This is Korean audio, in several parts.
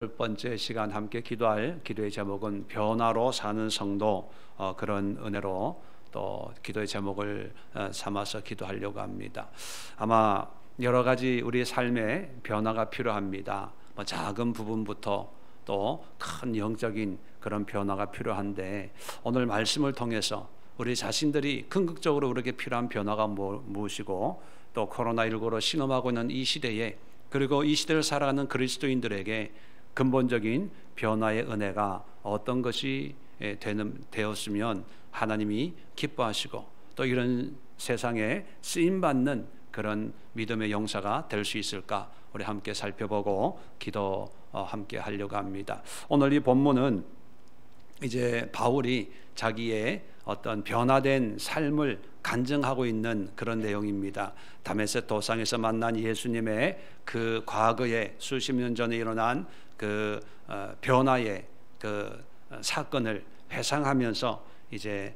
첫 번째 시간 함께 기도할 기도의 제목은 변화로 사는 성도, 그런 은혜로 또 기도의 제목을 삼아서 기도하려고 합니다. 아마 여러 가지 우리 삶에 변화가 필요합니다. 작은 부분부터 또 큰 영적인 그런 변화가 필요한데, 오늘 말씀을 통해서 우리 자신들이 궁극적으로 우리에게 필요한 변화가 무엇이고, 또 코로나19로 신음하고 있는 이 시대에, 그리고 이 시대를 살아가는 그리스도인들에게 근본적인 변화의 은혜가 어떤 것이 되었으면 하나님이 기뻐하시고 또 이런 세상에 쓰임받는 그런 믿음의 용사가 될 수 있을까, 우리 함께 살펴보고 기도 함께 하려고 합니다. 오늘 이 본문은 이제 바울이 자기의 어떤 변화된 삶을 간증하고 있는 그런 내용입니다. 다메섹 도상에서 만난 예수님의 그 과거에 수십 년 전에 일어난 그 변화의 그 사건을 회상하면서 이제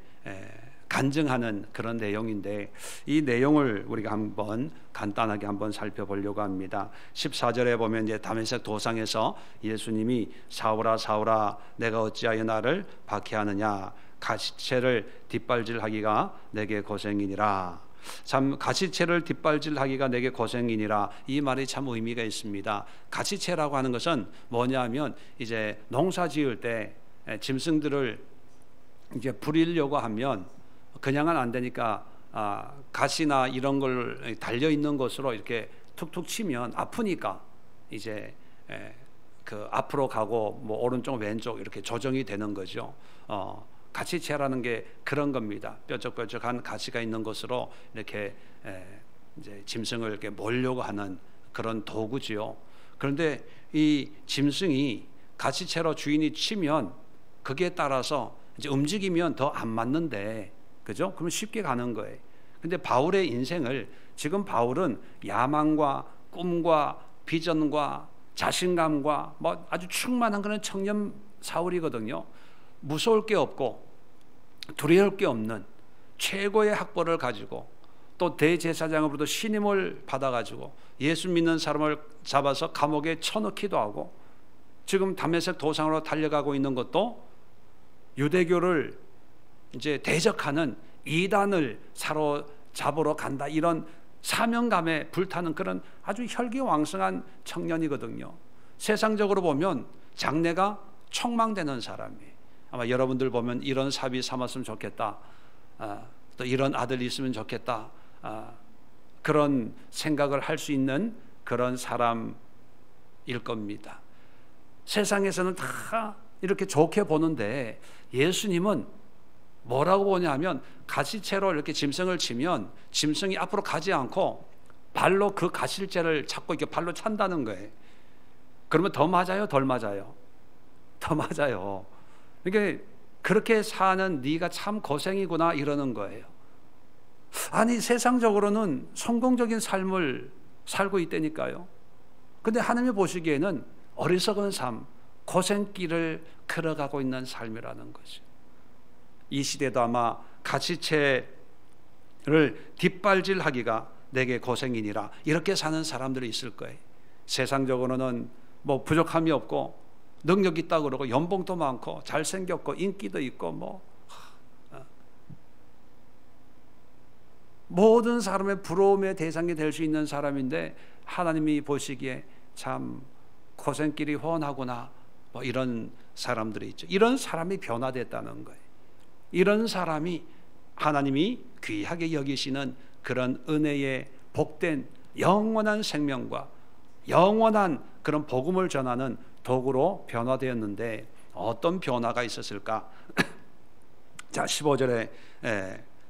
간증하는 그런 내용인데, 이 내용을 우리가 한번 간단하게 한번 살펴보려고 합니다. 14절에 보면 이제 다메섹 도상에서 예수님이 사울아 사울아 내가 어찌하여 나를 박해하느냐, 가시체를 뒷발질하기가 내게 고생이니라. 참, 가시체를 뒷발질하기가 내게 고생이니라, 이 말이 참 의미가 있습니다. 가시체라고 하는 것은 뭐냐면, 이제 농사 지을 때 짐승들을 이제 부리려고 하면 그냥은 안 되니까 가시나 이런 걸 달려 있는 곳으로 이렇게 툭툭 치면 아프니까 이제 그 앞으로 가고 뭐 오른쪽 왼쪽 이렇게 조정이 되는 거죠. 가시체라는 게 그런 겁니다. 뾰족뾰족한 가시가 있는 곳으로 이렇게 이제 짐승을 이렇게 몰려고 하는 그런 도구지요. 그런데 이 짐승이 가시체로 주인이 치면 그게 따라서 이제 움직이면 더 안 맞는데, 그죠? 그러면 쉽게 가는 거예요. 근데 바울의 인생을, 지금 바울은 야망과 꿈과 비전과 자신감과 뭐 아주 충만한 그런 청년 사울이거든요. 무서울 게 없고 두려울 게 없는 최고의 학벌을 가지고, 또 대제사장으로부터 신임을 받아가지고 예수 믿는 사람을 잡아서 감옥에 쳐넣기도 하고, 지금 다메섹 도상으로 달려가고 있는 것도 유대교를 이제 대적하는 이단을 사로잡으러 간다, 이런 사명감에 불타는 그런 아주 혈기왕성한 청년이거든요. 세상적으로 보면 장래가 촉망되는 사람이에요. 아마 여러분들 보면 이런 사비 삼았으면 좋겠다, 또 이런 아들 있으면 좋겠다, 그런 생각을 할 수 있는 그런 사람일 겁니다. 세상에서는 다 이렇게 좋게 보는데, 예수님은 뭐라고 보냐면, 가시체로 이렇게 짐승을 치면 짐승이 앞으로 가지 않고 발로 그 가시체를 잡고 이렇게 발로 찬다는 거예요. 그러면 더 맞아요, 덜 맞아요? 더 맞아요. 그러니까 그렇게 사는 네가 참 고생이구나, 이러는 거예요. 아니, 세상적으로는 성공적인 삶을 살고 있다니까요. 근데 하나님이 보시기에는 어리석은 삶, 고생길을 걸어가고 있는 삶이라는 거죠. 이 시대도 아마 가시체를 뒷발질하기가 내게 고생이니라, 이렇게 사는 사람들이 있을 거예요. 세상적으로는 뭐 부족함이 없고 능력 있다고 그러고 연봉도 많고 잘생겼고 인기도 있고 뭐 모든 사람의 부러움의 대상이 될 수 있는 사람인데, 하나님이 보시기에 참 고생길이 훤하구나, 뭐 이런 사람들이 있죠. 이런 사람이 변화됐다는 거예요. 이런 사람이 하나님이 귀하게 여기시는 그런 은혜의 복된 영원한 생명과 영원한 그런 복음을 전하는 도구로 변화되었는데, 어떤 변화가 있었을까? 자, 15절에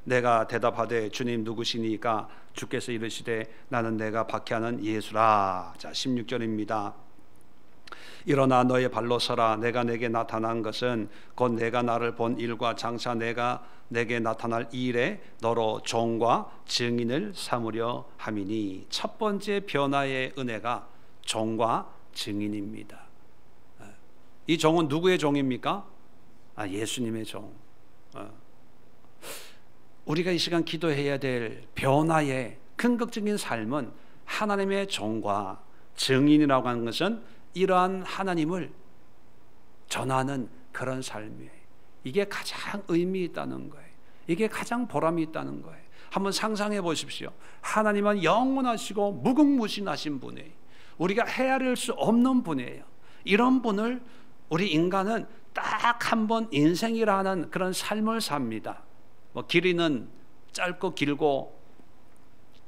내가 대답하되 주님 누구시니까? 주께서 이르시되 나는 내가 박해하는 예수라. 자, 16절입니다. 일어나 너의 발로 서라. 내가 내게 나타난 것은 곧 내가 나를 본 일과 장차 내가 내게 나타날 일에 너로 종과 증인을 삼으려 함이니. 첫 번째 변화의 은혜가 종과 증인입니다. 이 종은 누구의 종입니까? 예수님의 종. 우리가 이 시간 기도해야 될 변화의 근극적인 삶은 하나님의 종과 증인이라고 하는 것은 이러한 하나님을 전하는 그런 삶이에요. 이게 가장 의미 있다는 거예요. 이게 가장 보람이 있다는 거예요. 한번 상상해 보십시오. 하나님은 영원하시고 무궁무진하신 분이에요. 우리가 헤아릴 수 없는 분이에요. 이런 분을 우리 인간은 딱 한 번 인생이라는 그런 삶을 삽니다. 뭐 길이는 짧고 길고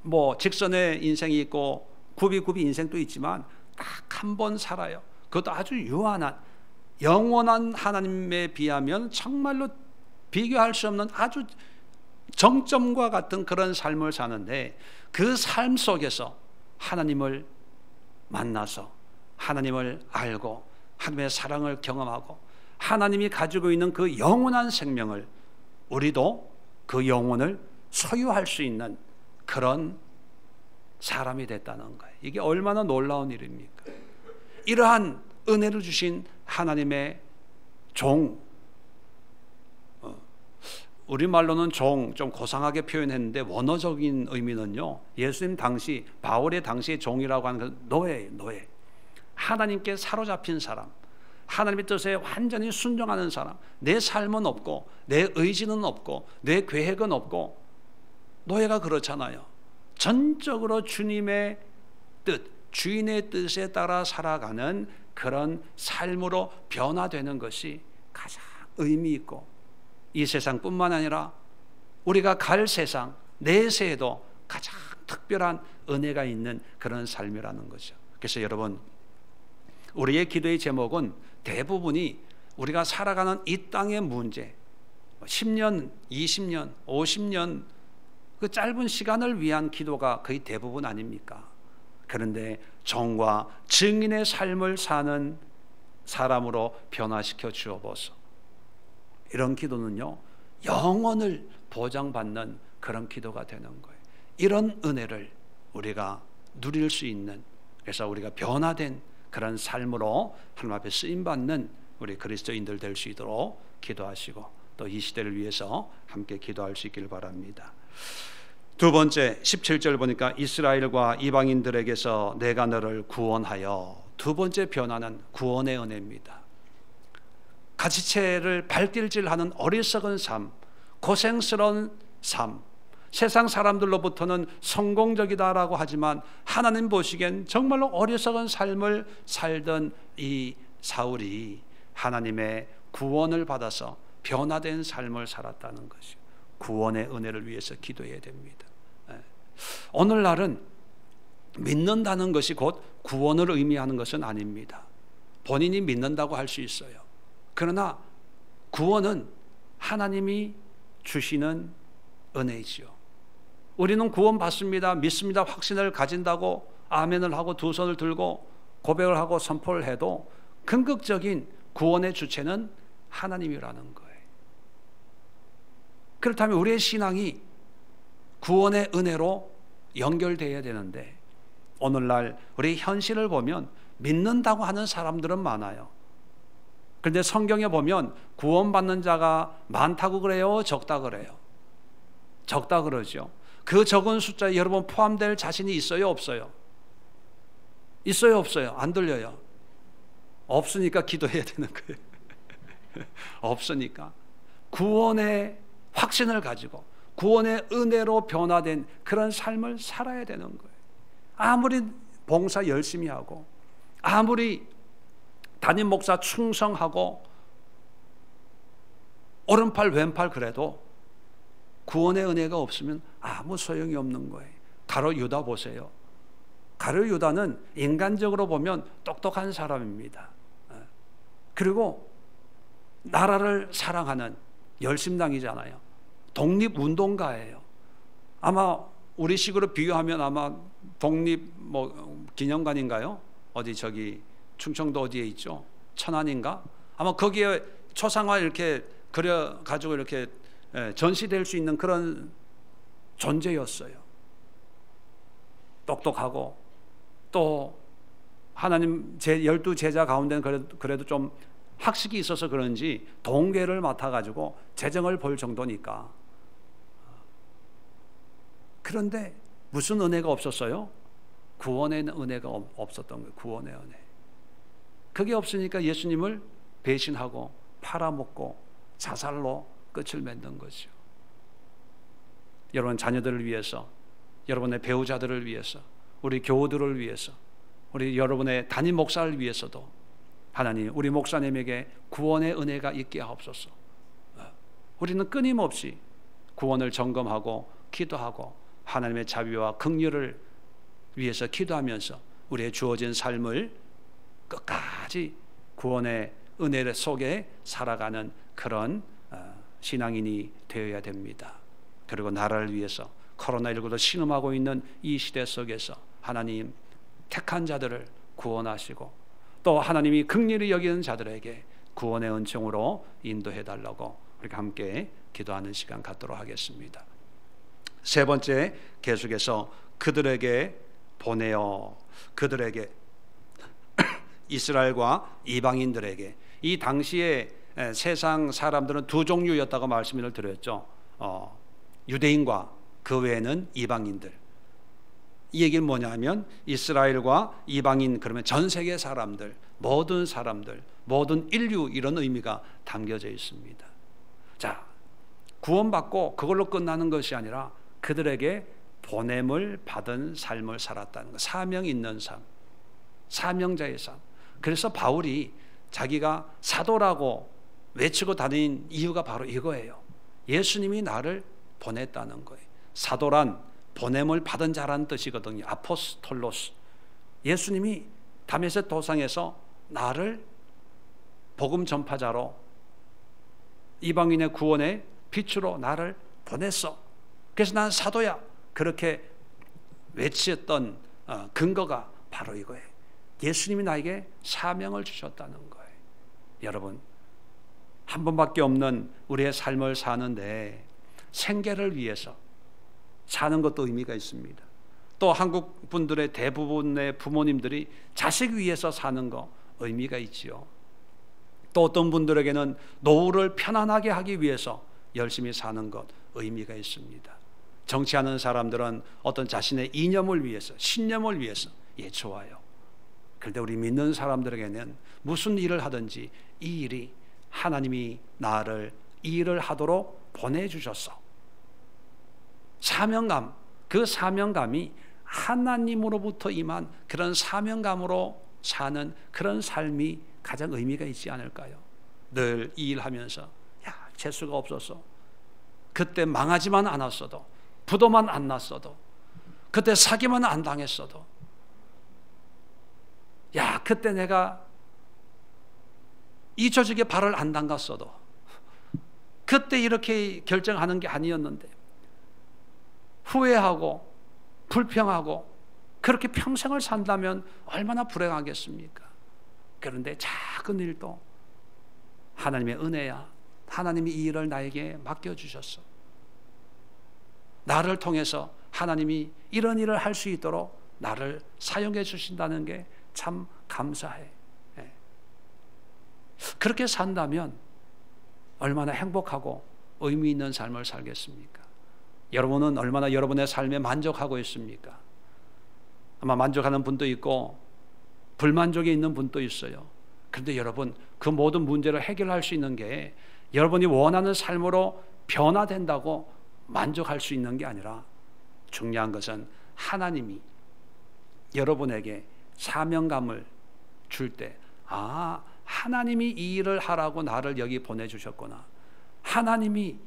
뭐 직선의 인생이 있고 굽이 인생도 있지만 딱 한 번 살아요. 그것도 아주 유한한 영원한 하나님에 비하면 정말로 비교할 수 없는 아주 정점과 같은 그런 삶을 사는데, 그 삶 속에서 하나님을 만나서 하나님을 알고 하나님의 사랑을 경험하고 하나님이 가지고 있는 그 영원한 생명을 우리도 그 영혼을 소유할 수 있는 그런 사람이 됐다는 거예요. 이게 얼마나 놀라운 일입니까? 이러한 은혜를 주신 하나님의 종, 우리말로는 종 좀 고상하게 표현했는데 원어적인 의미는요, 예수님 당시 바울의 당시의 종이라고 하는 건 노예예요. 노예. 하나님께 사로잡힌 사람, 하나님의 뜻에 완전히 순종하는 사람. 내 삶은 없고 내 의지는 없고 내 계획은 없고, 노예가 그렇잖아요. 전적으로 주님의 뜻, 주인의 뜻에 따라 살아가는 그런 삶으로 변화되는 것이 가장 의미 있고, 이 세상뿐만 아니라 우리가 갈 세상 내세에도 가장 특별한 은혜가 있는 그런 삶이라는 거죠. 그래서 여러분, 우리의 기도의 제목은 대부분이 우리가 살아가는 이 땅의 문제, 10년, 20년, 50년 그 짧은 시간을 위한 기도가 거의 대부분 아닙니까? 그런데 종과 증인의 삶을 사는 사람으로 변화시켜 주어보소. 이런 기도는요, 영원을 보장받는 그런 기도가 되는 거예요. 이런 은혜를 우리가 누릴 수 있는, 그래서 우리가 변화된 그런 삶으로 하나님 앞에 쓰임받는 우리 그리스도인들 될 수 있도록 기도하시고, 또 이 시대를 위해서 함께 기도할 수 있길 바랍니다. 두 번째, 17절 보니까 이스라엘과 이방인들에게서 내가 너를 구원하여. 두 번째 변화는 구원의 은혜입니다. 가지채를 발길질하는 어리석은 삶, 고생스러운 삶, 세상 사람들로부터는 성공적이다라고 하지만 하나님 보시기엔 정말로 어리석은 삶을 살던 이 사울이 하나님의 구원을 받아서 변화된 삶을 살았다는 것이요, 구원의 은혜를 위해서 기도해야 됩니다. 오늘날은 믿는다는 것이 곧 구원을 의미하는 것은 아닙니다. 본인이 믿는다고 할 수 있어요. 그러나 구원은 하나님이 주시는 은혜이지요. 우리는 구원받습니다, 믿습니다, 확신을 가진다고 아멘을 하고 두 손을 들고 고백을 하고 선포를 해도 근극적인 구원의 주체는 하나님이라는 거예요. 그렇다면 우리의 신앙이 구원의 은혜로 연결되어야 되는데, 오늘날 우리 현실을 보면 믿는다고 하는 사람들은 많아요. 그런데 성경에 보면 구원받는 자가 많다고 그래요, 적다 그래요? 적다 그러죠. 그 적은 숫자에 여러분 포함될 자신이 있어요, 없어요? 있어요, 없어요? 안 들려요? 없으니까 기도해야 되는 거예요. 없으니까 구원의 확신을 가지고 구원의 은혜로 변화된 그런 삶을 살아야 되는 거예요. 아무리 봉사 열심히 하고 아무리 담임 목사 충성하고 오른팔 왼팔 그래도 구원의 은혜가 없으면 아무 소용이 없는 거예요. 가룟 유다 보세요. 가룟 유다는 인간적으로 보면 똑똑한 사람입니다. 그리고 나라를 사랑하는 열심당이잖아요. 독립운동가예요. 아마 우리식으로 비유하면 아마 독립 기념관인가요? 어디 저기 충청도 어디에 있죠? 천안인가? 아마 거기에 초상화 이렇게 그려 가지고 이렇게 전시될 수 있는 그런 존재였어요. 똑똑하고 또 하나님 제 12제자 가운데는 그래도 좀 학식이 있어서 그런지 동계를 맡아가지고 재정을 볼 정도니까. 그런데 무슨 은혜가 없었어요? 구원의 은혜가 없었던 거예요. 구원의 은혜. 그게 없으니까 예수님을 배신하고 팔아먹고 자살로 끝을 맺는 거죠. 여러분 자녀들을 위해서, 여러분의 배우자들을 위해서, 우리 교우들을 위해서, 우리 여러분의 담임 목사를 위해서도 하나님 우리 목사님에게 구원의 은혜가 있게 하옵소서. 우리는 끊임없이 구원을 점검하고 기도하고 하나님의 자비와 긍휼을 위해서 기도하면서 우리의 주어진 삶을 끝까지 구원의 은혜 속에 살아가는 그런 신앙인이 되어야 됩니다. 그리고 나라를 위해서 코로나19도 신음하고 있는 이 시대 속에서 하나님 택한 자들을 구원하시고 또 하나님이 긍휼히 여기는 자들에게 구원의 은총으로 인도해 달라고 우리가 함께 기도하는 시간 갖도록 하겠습니다. 세 번째, 계속해서 그들에게 보내어, 그들에게 이스라엘과 이방인들에게. 이 당시에 세상 사람들은 두 종류였다고 말씀을 드렸죠. 유대인과 그 외에는 이방인들. 이 얘기는 뭐냐면 이스라엘과 이방인, 그러면 전 세계 사람들, 모든 사람들, 모든 인류, 이런 의미가 담겨져 있습니다. 자, 구원받고 그걸로 끝나는 것이 아니라 그들에게 보냄을 받은 삶을 살았다는 것. 사명 있는 삶, 사명자의 삶. 그래서 바울이 자기가 사도라고 외치고 다닌 이유가 바로 이거예요. 예수님이 나를 보냈다는 거예요. 사도란 보냄을 받은 자라는 뜻이거든요. 아포스톨로스. 예수님이 다메섹 도상에서 나를 복음 전파자로, 이방인의 구원의 빛으로 나를 보냈어. 그래서 난 사도야. 그렇게 외쳤던 근거가 바로 이거예요. 예수님이 나에게 사명을 주셨다는 거예요. 여러분, 한 번밖에 없는 우리의 삶을 사는데 생계를 위해서 사는 것도 의미가 있습니다. 또 한국 분들의 대부분의 부모님들이 자식 위해서 사는 거 의미가 있지요. 또 어떤 분들에게는 노후를 편안하게 하기 위해서 열심히 사는 것 의미가 있습니다. 정치하는 사람들은 어떤 자신의 이념을 위해서, 신념을 위해서, 예, 좋아요. 그런데 우리 믿는 사람들에게는 무슨 일을 하든지 이 일이 하나님이 나를 이 일을 하도록 보내주셨어. 사명감, 그 사명감이 하나님으로부터 임한 그런 사명감으로 사는 그런 삶이 가장 의미가 있지 않을까요? 늘 이 일하면서 야, 재수가 없었어. 그때 망하지만 않았어도, 부도만 안 났어도, 그때 사기만 안 당했어도, 야, 그때 내가 이 조직에 발을 안 담갔어도, 그때 이렇게 결정하는 게 아니었는데, 후회하고 불평하고 그렇게 평생을 산다면 얼마나 불행하겠습니까? 그런데 작은 일도 하나님의 은혜야. 하나님이 이 일을 나에게 맡겨주셨어. 나를 통해서 하나님이 이런 일을 할 수 있도록 나를 사용해 주신다는 게 참 감사해. 그렇게 산다면 얼마나 행복하고 의미 있는 삶을 살겠습니까? 여러분은 얼마나 여러분의 삶에 만족하고 있습니까? 아마 만족하는 분도 있고 불만족이 있는 분도 있어요. 그런데 여러분, 그 모든 문제를 해결할 수 있는 게 여러분이 원하는 삶으로 변화된다고 만족할 수 있는 게 아니라, 중요한 것은 하나님이 여러분에게 사명감을 줄 때, 아, 하나님이 이 일을 하라고 나를 여기 보내주셨구나, 하나님이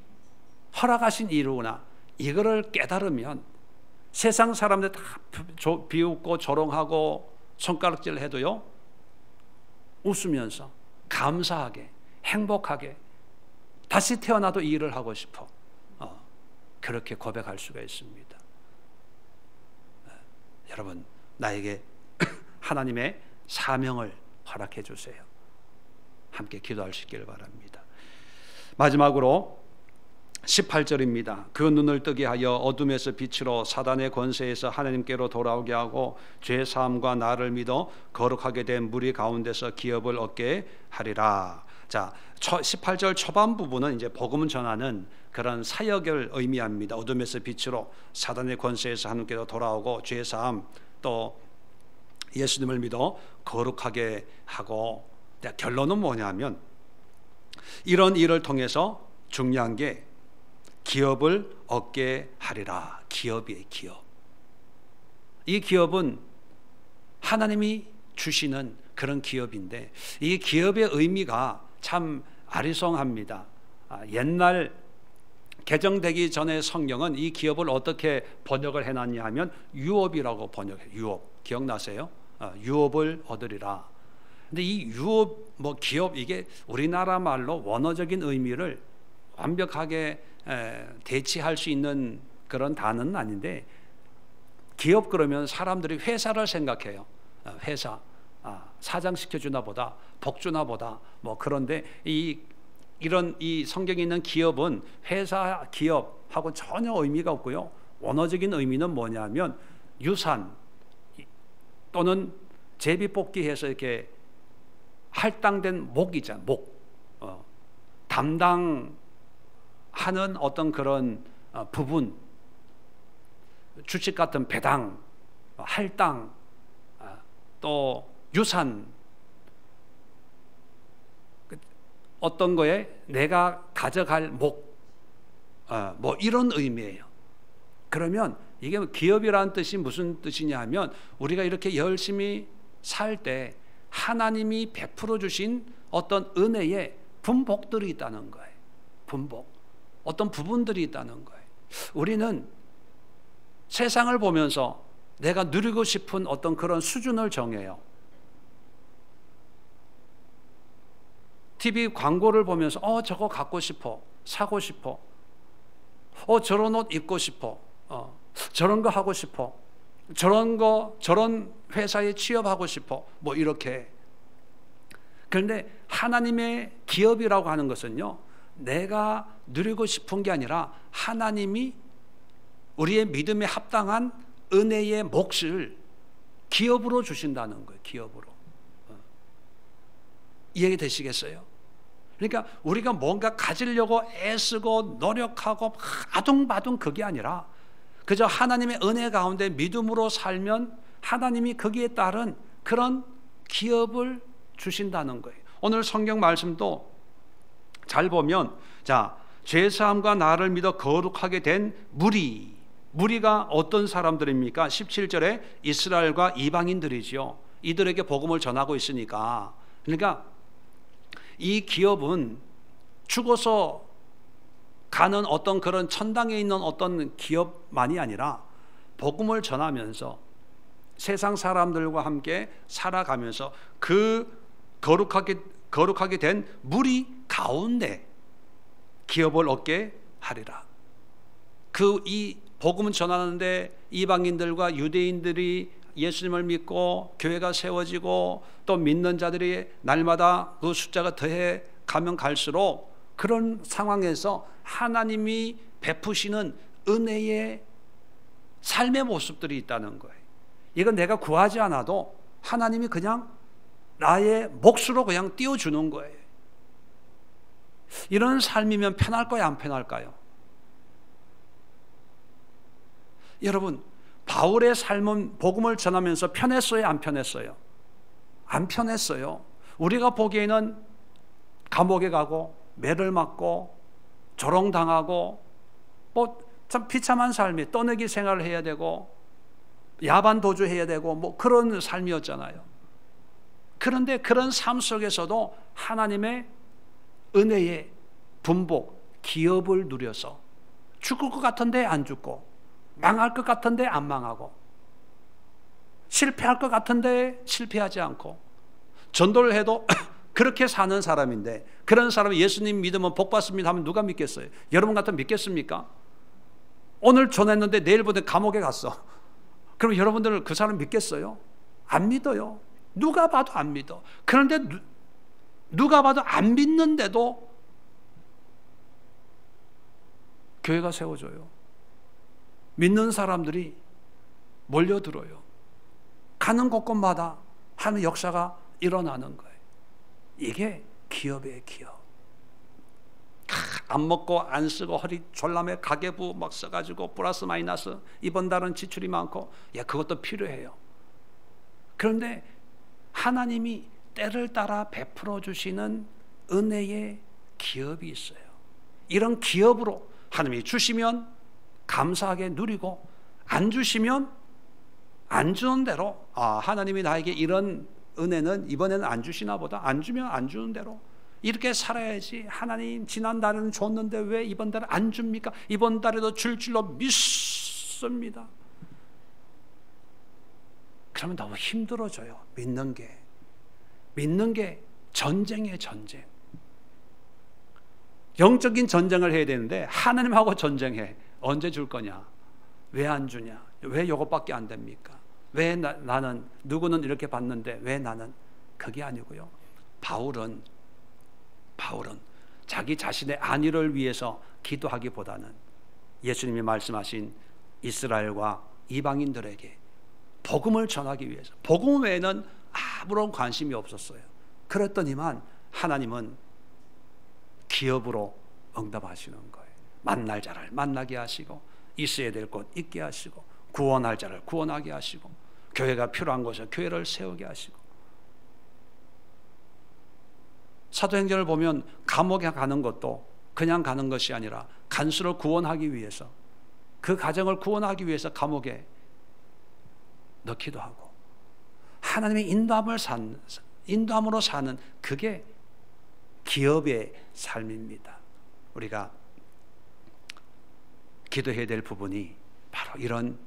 허락하신 일이구나, 이거를 깨달으면 세상 사람들 다 비웃고 조롱하고 손가락질 해도요, 웃으면서 감사하게 행복하게 다시 태어나도 이 일을 하고 싶어, 그렇게 고백할 수가 있습니다. 여러분, 나에게 하나님의 사명을 허락해 주세요. 함께 기도할 수 있기를 바랍니다. 마지막으로 18절입니다. 그 눈을 뜨게 하여 어둠에서 빛으로 사단의 권세에서 하나님께로 돌아오게 하고 죄 사함과 나를 믿어 거룩하게 된 무리 가운데서 기업을 얻게 하리라. 자, 18절 초반 부분은 이제 복음 전하는 그런 사역을 의미합니다. 어둠에서 빛으로 사단의 권세에서 하나님께로 돌아오고 죄 사함, 또 예수님을 믿어 거룩하게 하고, 결론은 뭐냐면 이런 일을 통해서 중요한 게 기업을 얻게 하리라. 기업이에요. 기업. 이 기업은 하나님이 주시는 그런 기업인데, 이 기업의 의미가 참 아리송합니다. 옛날 개정되기 전에 성경은 이 기업을 어떻게 번역을 해놨냐 하면 유업이라고 번역해요. 유업. 기억나세요? 유업을 얻으리라. 근데 이 유업, 기업, 이게 우리나라 말로 원어적인 의미를 완벽하게 대치할 수 있는 그런 단어는 아닌데, 기업 그러면 사람들이 회사를 생각해요. 회사, 사장 시켜주나 보다, 복 주나 보다, 그런데 이런 이 성경에 있는 기업은 회사, 기업하고 전혀 의미가 없고요. 원어적인 의미는 뭐냐면 유산 또는 제비뽑기해서 이렇게 할당된 목이잖아. 목. 담당하는 어떤 그런 부분, 주식 같은 배당, 할당, 또 유산, 어떤 거에 내가 가져갈 목, 이런 의미예요. 그러면 이게 기업이라는 뜻이 무슨 뜻이냐 하면, 우리가 이렇게 열심히 살 때 하나님이 베풀어 주신 어떤 은혜의 분복들이 있다는 거예요. 분복. 어떤 부분들이 있다는 거예요. 우리는 세상을 보면서 내가 누리고 싶은 어떤 그런 수준을 정해요. TV 광고를 보면서 저거 갖고 싶어, 사고 싶어, 저런 옷 입고 싶어, 저런 거 하고 싶어, 저런 회사에 취업하고 싶어, 이렇게. 그런데 하나님의 기업이라고 하는 것은요, 내가 누리고 싶은 게 아니라 하나님이 우리의 믿음에 합당한 은혜의 몫을 기업으로 주신다는 거예요. 기업으로. 이해가 되시겠어요? 그러니까 우리가 뭔가 가지려고 애쓰고 노력하고 아둥바둥 그게 아니라 그저 하나님의 은혜 가운데 믿음으로 살면 하나님이 거기에 따른 그런 기업을 주신다는 거예요. 오늘 성경 말씀도 잘 보면, 죄사함과 나를 믿어 거룩하게 된 무리가 어떤 사람들입니까? 17절에 이스라엘과 이방인들이죠. 이들에게 복음을 전하고 있으니까. 그러니까 이 기업은 죽어서 가는 어떤 그런 천당에 있는 어떤 기업만이 아니라 복음을 전하면서 세상 사람들과 함께 살아가면서 그 거룩하게 된 무리 가운데 기업을 얻게 하리라. 이 복음을 전하는데 이방인들과 유대인들이 예수님을 믿고 교회가 세워지고 또 믿는 자들이 날마다 그 숫자가 더해 가면 갈수록 그런 상황에서 하나님이 베푸시는 은혜의 삶의 모습들이 있다는 거예요. 이건 내가 구하지 않아도 하나님이 그냥 나의 몫으로 그냥 띄워주는 거예요. 이런 삶이면 편할까요? 안 편할까요? 여러분, 바울의 삶은 복음을 전하면서 편했어요? 안 편했어요? 안 편했어요. 우리가 보기에는 감옥에 가고 매를 맞고 조롱당하고 참 비참한 삶이, 떠내기 생활을 해야 되고 야반 도주해야 되고 그런 삶이었잖아요. 그런데 그런 삶 속에서도 하나님의 은혜의 분복, 기업을 누려서 죽을 것 같은데 안 죽고, 망할 것 같은데 안 망하고, 실패할 것 같은데 실패하지 않고, 전도를 해도 그렇게 사는 사람인데, 그런 사람이 예수님 믿으면 복 받습니다 하면 누가 믿겠어요? 여러분 같으면 믿겠습니까? 오늘 전했는데 내일부터 감옥에 갔어. 그럼 여러분들은 그 사람 믿겠어요? 안 믿어요. 누가 봐도 안 믿어. 그런데 누가 봐도 안 믿는데도 교회가 세워져요. 믿는 사람들이 몰려들어요. 가는 곳곳마다 하는 역사가 일어나는 거예요. 이게 기업이에요. 기업. 안 먹고 안 쓰고 허리 졸라매 가계부 막 써가지고 플러스 마이너스 이번 달은 지출이 많고, 그것도 필요해요. 그런데 하나님이 때를 따라 베풀어 주시는 은혜의 기업이 있어요. 이런 기업으로 하나님이 주시면 감사하게 누리고, 안 주시면 안 주는 대로, 하나님이 나에게 이런 은혜는 이번에는 안 주시나 보다, 안 주면 안 주는 대로 이렇게 살아야지. 하나님 지난달에는 줬는데 왜 이번 달에 안 줍니까? 이번 달에도 줄 줄로 믿습니다. 그러면 너무 힘들어져요. 믿는 게 전쟁이에요. 전쟁. 영적인 전쟁을 해야 되는데 하나님하고 전쟁해. 언제 줄 거냐? 왜 안 주냐? 왜 이것밖에 안 됩니까? 왜 나는, 누구는 이렇게 받는데 왜 나는? 그게 아니고요. 바울은 자기 자신의 안위를 위해서 기도하기보다는 예수님이 말씀하신 이스라엘과 이방인들에게 복음을 전하기 위해서, 복음 외에는 아무런 관심이 없었어요. 그랬더니만 하나님은 기업으로 응답하시는 거예요. 만날 자를 만나게 하시고, 있어야 될 곳 있게 하시고, 구원할 자를 구원하게 하시고, 교회가 필요한 곳에 교회를 세우게 하시고. 사도행전을 보면 감옥에 가는 것도 그냥 가는 것이 아니라 간수를 구원하기 위해서, 그 가정을 구원하기 위해서 감옥에 넣기도 하고, 하나님의 인도함으로 사는 그게 기업의 삶입니다. 우리가 기도해야 될 부분이 바로 이런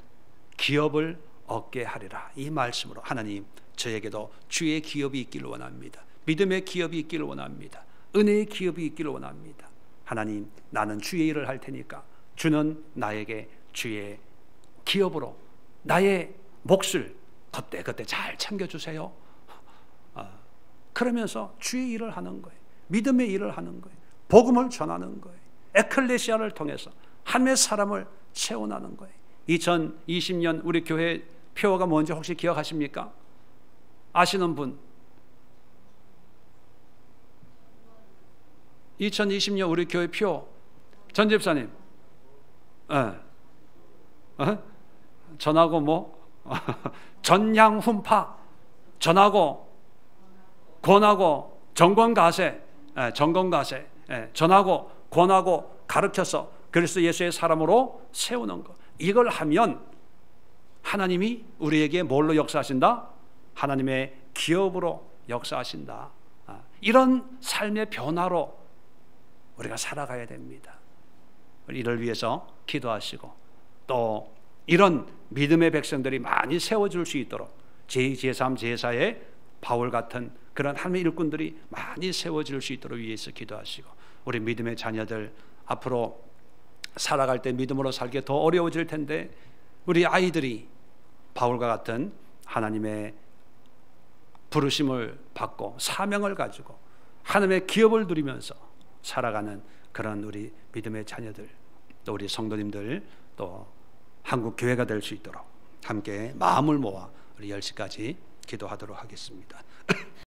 기업을 얻게 하리라. 이 말씀으로 하나님, 저에게도 주의 기업이 있기를 원합니다. 믿음의 기업이 있기를 원합니다. 은혜의 기업이 있기를 원합니다. 하나님, 나는 주의 일을 할 테니까 주는 나에게 주의 기업으로 나의 몫을 그때 잘 챙겨주세요. 그러면서 주의 일을 하는 거예요. 믿음의 일을 하는 거예요. 복음을 전하는 거예요. 에클레시아를 통해서 하나님의 사람을 세워나는 거예요. 2020년 우리 교회 표어가 뭔지 혹시 기억하십니까? 아시는 분? 2020년 우리 교회 표, 전 집사님. 전하고 뭐? 전향훈파, 전하고, 권하고, 정권가세, 정권가세, 전하고, 권하고, 가르쳐서 그리스도 예수의 사람으로 세우는 것. 이걸 하면 하나님이 우리에게 뭘로 역사하신다? 하나님의 기업으로 역사하신다. 이런 삶의 변화로 우리가 살아가야 됩니다. 이를 위해서 기도하시고, 또 이런 믿음의 백성들이 많이 세워질 수 있도록 제2, 제3, 제4의 바울 같은 그런 하나님의 일꾼들이 많이 세워질 수 있도록 위해서 기도하시고, 우리 믿음의 자녀들 앞으로 살아갈 때 믿음으로 살기 더 어려워질 텐데, 우리 아이들이 바울과 같은 하나님의 부르심을 받고 사명을 가지고 하나님의 기업을 누리면서 살아가는 그런 우리 믿음의 자녀들, 또 우리 성도님들, 또 한국 교회가 될 수 있도록 함께 마음을 모아 우리 10시까지 기도하도록 하겠습니다.